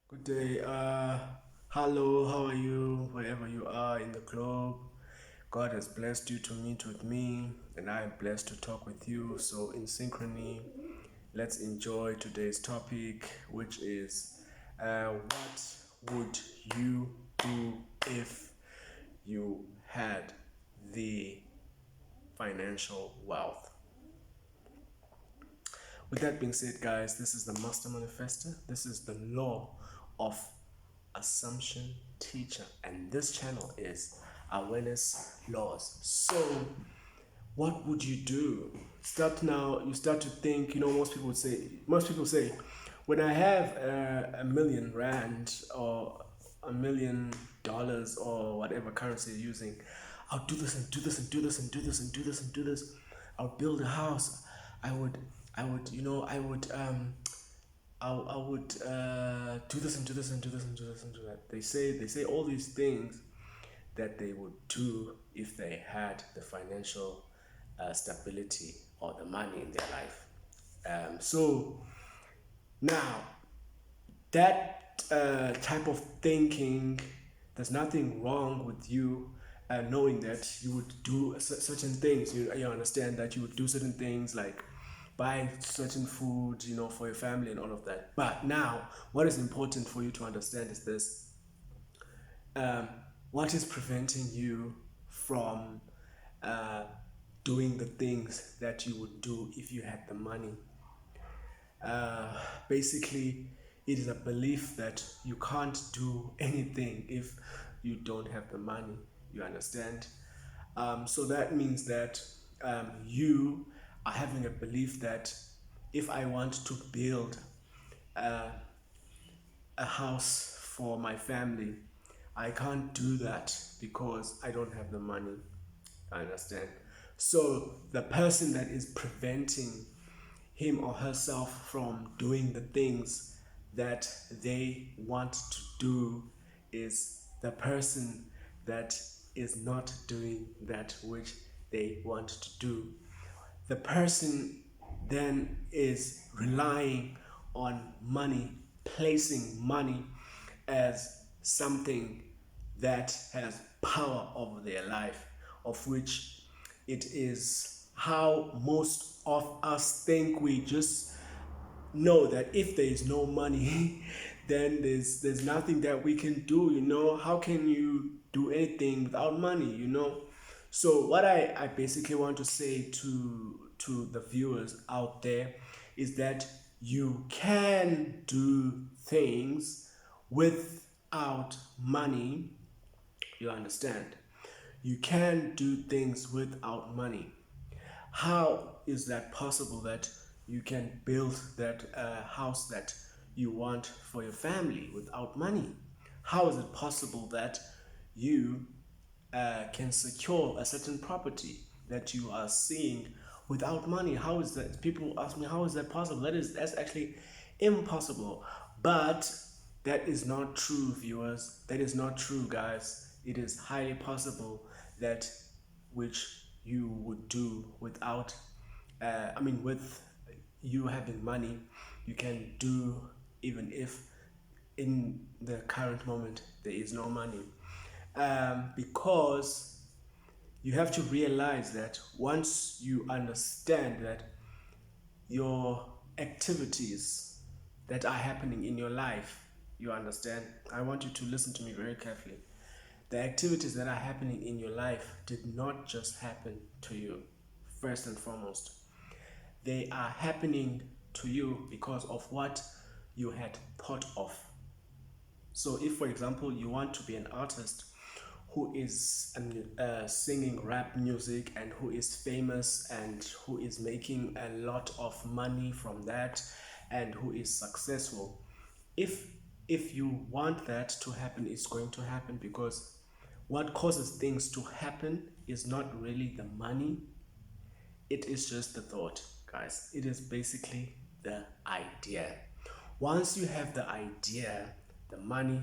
Good day. Hello, how are you? Wherever you are in the globe, God has blessed you to meet with me, and I am blessed to talk with you. So, in synchrony, let's enjoy today's topic, which is what would you do if you had the financial wealth? With that being said, guys, this is the Master Manifester. This is the law of assumption teacher, and this channel is Awareness Laws. So, what would you do? Start now. You start to think. Most people say, when I have a million rand or $1 million or whatever currency you're using, I'll do this and do this and do this and do this and do this and do this. I'll build a house. I would, I would do this and do this and do this and do this and do that. They say all these things that they would do if they had the financial stability or the money in their life. So now that type of thinking, there's nothing wrong with you knowing that you would do certain things. You understand that you would do certain things like buy certain food, for your family and all of that. But now, what is important for you to understand is this: um, what is preventing you from uh, doing the things that you would do if you had the money? Uh, Basically, it is a belief that you can't do anything if you don't have the money. You understand? So that means that you are having a belief that if I want to build uh, a house for my family, I can't do that because I don't have the money. I understand. So the person that is preventing him or herself from doing the things that they want to do is the person that is not doing that which they want to do. The person then is relying on money, placing money as something that has power over their life, of which it is how most of us think. We just know that if there is no money, then there's nothing that we can do. How can you do anything without money? So what I basically want to say to the viewers out there is that you can do things without money. You understand? You can do things without money. How is that possible that you can build that house that you want for your family without money? How is it possible that you can secure a certain property that you are seeing without money? How is that? People ask me, how is that possible? That's actually impossible. But that is not true, viewers. That is not true, guys. It is highly possible that which you would do without, with you having money, you can do even if in the current moment there is no money. Because you have to realize that once you understand that your activities that are happening in your life, you understand, I want you to listen to me very carefully. The activities that are happening in your life did not just happen to you, first and foremost. They are happening to you because of what you had thought of. So, if, for example, you want to be an artist who is singing rap music and who is famous and who is making a lot of money from that and who is successful, if you want that to happen, it's going to happen because what causes things to happen is not really the money, it is just the thought, guys. It is basically the idea. Once you have the idea, the money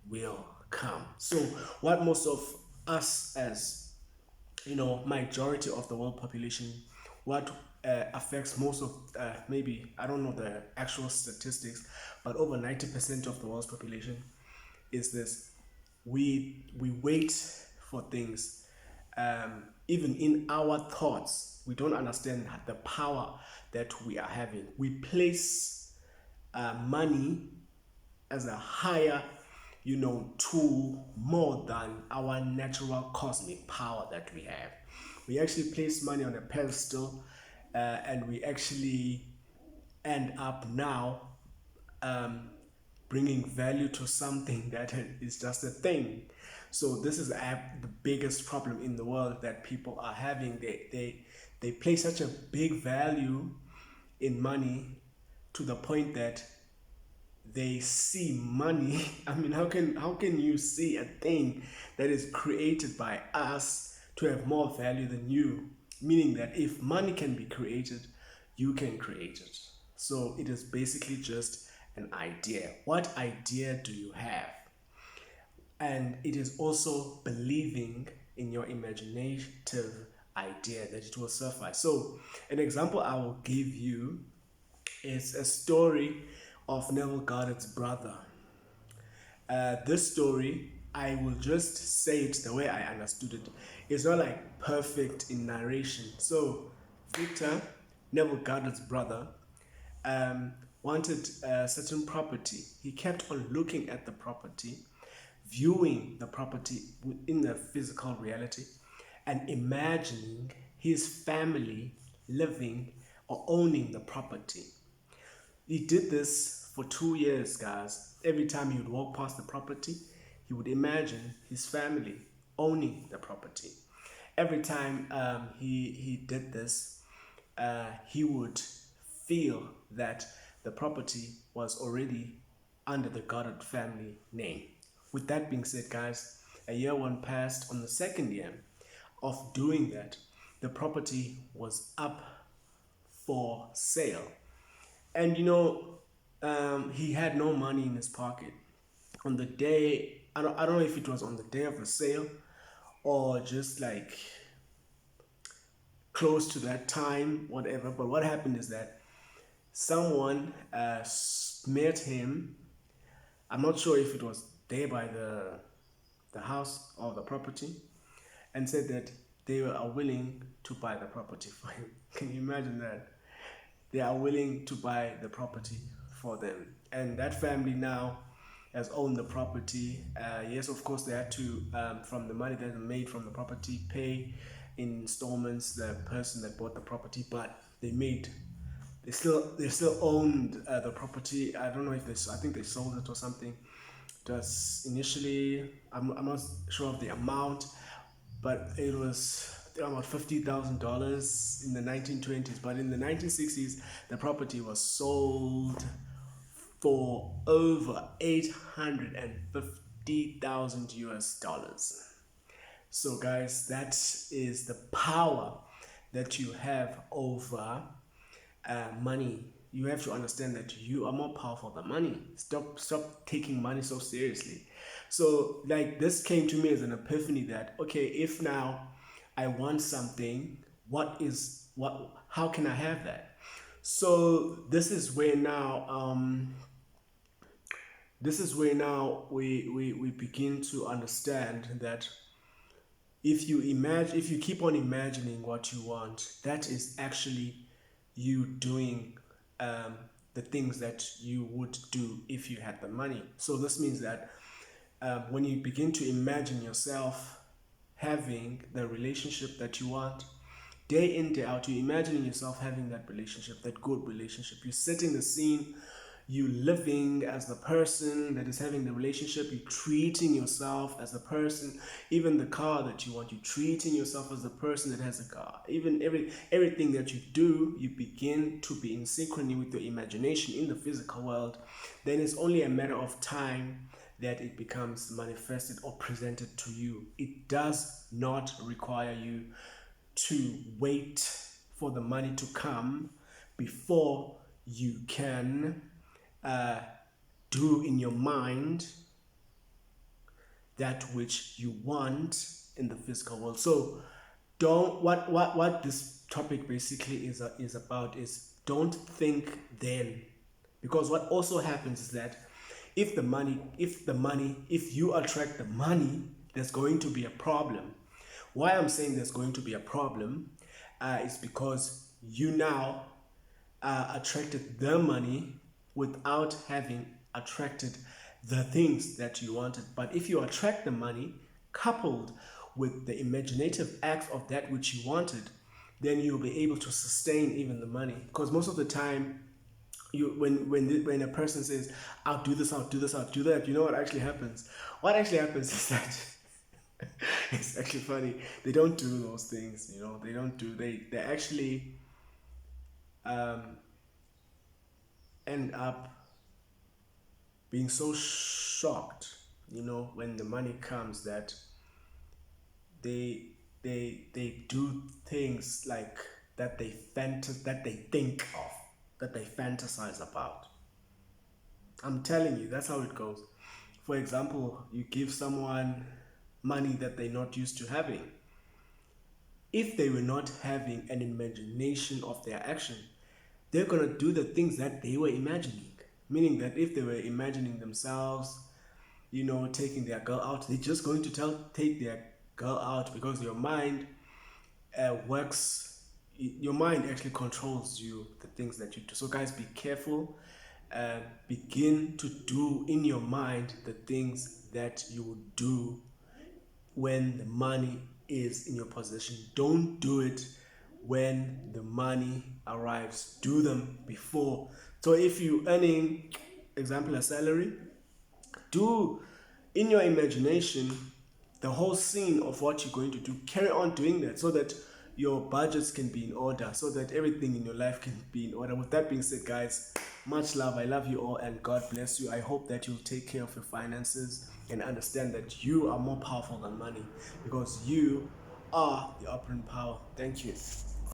will come. So, what most of us, as majority of the world population, what affects most of, maybe, I don't know the actual statistics, but over 90% of the world's population is this. We wait for things. Even in our thoughts, we don't understand the power that we are having. We place money as a higher, tool more than our natural cosmic power that we have. We actually place money on a pedestal, and we actually end up now bringing value to something that is just a thing. So this is the biggest problem in the world that people are having. They place such a big value in money to the point that they see money. I mean, how can you see a thing that is created by us to have more value than you? Meaning that if money can be created, you can create it. So it is basically just an idea. What idea do you have? And it is also believing in your imaginative idea that it will suffice. So an example I will give you is a story of Neville Goddard's brother. This story, I will just say it the way I understood it. It's not like perfect in narration. So Victor, Neville Goddard's brother, wanted a certain property. He kept on looking at the property, viewing the property in the physical reality, and imagining his family living or owning the property. He did this for 2 years, guys. Every time he would walk past the property, he would imagine his family owning the property. Every time he did this, he would feel that the property was already under the Goddard family name. With that being said, guys, a year one passed. On the second year of doing that, the property was up for sale. And he had no money in his pocket. On the day, I don't know if it was on the day of the sale or just like close to that time, whatever. But what happened is that someone met him. I'm not sure if it was there by the house or the property, and said that they are willing to buy the property for him. Can you imagine that? They are willing to buy the property for them. And that family now has owned the property. Yes, of course, they had to, from the money that they made from the property, pay in installments the person that bought the property, but they still owned the property. I don't know if I think they sold it or something. It was initially, I'm not sure of the amount, but it was about $50,000 in the 1920s. But in the 1960s, the property was sold for over $850,000 US. So guys, that is the power that you have over money. You have to understand that you are more powerful than money. Stop taking money so seriously. So like this came to me as an epiphany that, okay, if now I want something, how can I have that? So this is where now we begin to understand that if you keep on imagining what you want, that is actually you doing the things that you would do if you had the money. So this means that when you begin to imagine yourself having the relationship that you want, day in, day out, you're imagining yourself having that relationship, that good relationship. You're setting the scene, you living as the person that is having the relationship, you treating yourself as the person, even the car that you want, you treating yourself as the person that has a car. Even everything that you do, you begin to be in synchrony with your imagination in the physical world. Then it's only a matter of time that it becomes manifested or presented to you. It does not require you to wait for the money to come before you can do in your mind that which you want in the physical world. So what this topic basically is about is don't think then, because what also happens is that if you attract the money, there's going to be a problem. Why I'm saying there's going to be a problem is because you now attracted the money without having attracted the things that you wanted. But if you attract the money coupled with the imaginative acts of that which you wanted, then you'll be able to sustain even the money. Because most of the time, when a person says, I'll do this, I'll do this, I'll do that, you know what actually happens? What actually happens is that it's actually funny. They don't do those things, you know. They actually end up being so shocked, you know, when the money comes, that they do things like that they think of, that they fantasize about. I'm telling you, that's how it goes. For example, you give someone money that they're not used to having. If they were not having an imagination of their action, they're going to do the things that they were imagining. Meaning that if they were imagining themselves, you know, taking their girl out, they're just going to take their girl out, because your mind works. Your mind actually controls you, the things that you do. So guys, be careful. Begin to do in your mind the things that you would do when the money is in your possession. Don't do it when the money arrives. Do them before. So if you're earning, example, a salary, do in your imagination the whole scene of what you're going to do. Carry on doing that so that your budgets can be in order, so that everything in your life can be in order. With that being said, guys, much love. I love you all, and God bless you. I hope that you'll take care of your finances and understand that you are more powerful than money, because you are the operant power. Thank you.